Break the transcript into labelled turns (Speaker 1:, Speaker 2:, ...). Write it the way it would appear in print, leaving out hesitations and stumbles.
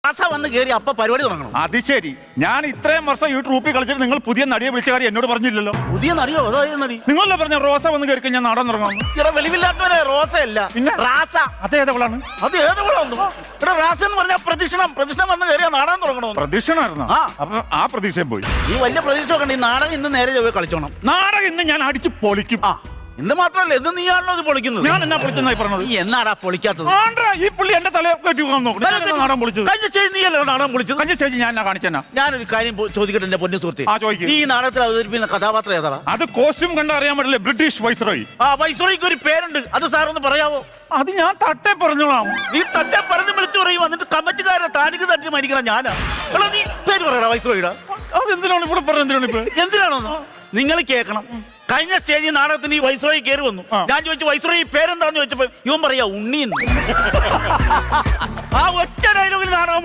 Speaker 1: ആശ വന്ന് കയറി അപ്പൊ പരിപാടി തുടങ്ങണം.
Speaker 2: അത് ശരി. ഞാൻ ഇത്രയും വർഷം ഈ ട്രൂപ്പിൽ കളിച്ചിട്ട് നിങ്ങൾ പുതിയ നടിയെ വിളിച്ച കാര്യം എന്നോട് പറഞ്ഞില്ലല്ലോ.
Speaker 1: പുതിയ നടിയോ? അതായത് നടി
Speaker 2: നിങ്ങളല്ലേ പറഞ്ഞ റോസ വന്ന് കയറി ഞാൻ നാടൻ തുടങ്ങാം.
Speaker 1: ഇവിടെ വെളിവില്ലാത്തവരെ റോസയല്ല,
Speaker 2: പിന്നെ
Speaker 1: റാസ.
Speaker 2: അതേതവളാണ്?
Speaker 1: അത് ഏതവളാണ്? ഇവിടെ റാസ എന്ന് പറഞ്ഞാൽ പ്രദക്ഷിണം വന്ന് കയറിയാ നാടാൻ തുടങ്ങണോ?
Speaker 2: പ്രതീക്ഷണായിരുന്നു.
Speaker 1: ആ.
Speaker 2: അപ്പൊ ആ പ്രതീക്ഷയും പോയി.
Speaker 1: ഈ വലിയ പ്രതീക്ഷ ഒക്കെ ഈ നാടകം ഇന്ന് നേരെ ചൊവ്വേ കളിച്ചോണം.
Speaker 2: നാടകം ഇന്ന് ഞാൻ അടിച്ച് പൊളിക്കും.
Speaker 1: ആ, ഇന്ന് മാത്രമല്ല, ഇന്ന് നീയാണല്ലോ ഇത് പൊളിക്കുന്നത്.
Speaker 2: ഞാൻ എന്നാ പൊളിച്ചെന്നായി പറഞ്ഞത്?
Speaker 1: നീ എന്നാടാ പൊളിക്കാത്തത്?
Speaker 2: ഈ പുള്ളി എന്റെ തലയെ കയറ്റി നോക്കണം. നാടൻ പൊളിച്ചത്
Speaker 1: കഴിഞ്ഞ സ്റ്റേജ് നീയല്ലോ നാടകം പൊളിച്ചത്.
Speaker 2: കഞ്ഞ ചേച്ചി ഞാൻ എന്നാ കാണിച്ചെന്നാ?
Speaker 1: ഞാനൊരു കാര്യം ചോദിക്കട്ടെ എന്റെ പൊന്നു സുഹൃത്തെ.
Speaker 2: ആ, ചോദിക്കും.
Speaker 1: ഈ നാടകത്തിൽ അവതരിപ്പിക്കുന്ന കഥാപാത്രം ഏതാ?
Speaker 2: അത് കോസ്റ്റ്യൂം കണ്ട അറിയാൻ പറ്റില്ല. British viceroy.
Speaker 1: ആ, വൈസ്രോയിക്ക് ഒരു പേരുണ്ട്, അത് സാറൊന്ന് പറയാവോ?
Speaker 2: അത് ഞാൻ തട്ടെ പറഞ്ഞോളാം.
Speaker 1: നീ തട്ടെ പറഞ്ഞ് വിളിച്ചു പറയും, എന്നിട്ട് കമ്മിറ്റിക്കാരെ താനിക്ക് തട്ടി മരിക്കണം ഞാനാ. എടാ, നീ പേര് പറയടാ വൈസ്രോയിടാ.
Speaker 2: അതെന്തിനാണ് ഇവിടെ പറഞ്ഞത്? എന്തിനാണ് ഇപ്പൊ?
Speaker 1: എന്തിനാണോ നിങ്ങൾ കേൾക്കണം. കഴിഞ്ഞ സ്റ്റേജിൽ നാടകത്തിന് ഈ വൈസ്രോയി കയറി വന്നു. ഞാൻ ചോദിച്ചു വൈസ്രോയി പേരെന്താന്ന് ചോദിച്ചപ്പോ ഇവൻ പറയാ ഉണ്ണീന്ന്. ആ ഒറ്റ ഡയലോഗിൽ നാടകം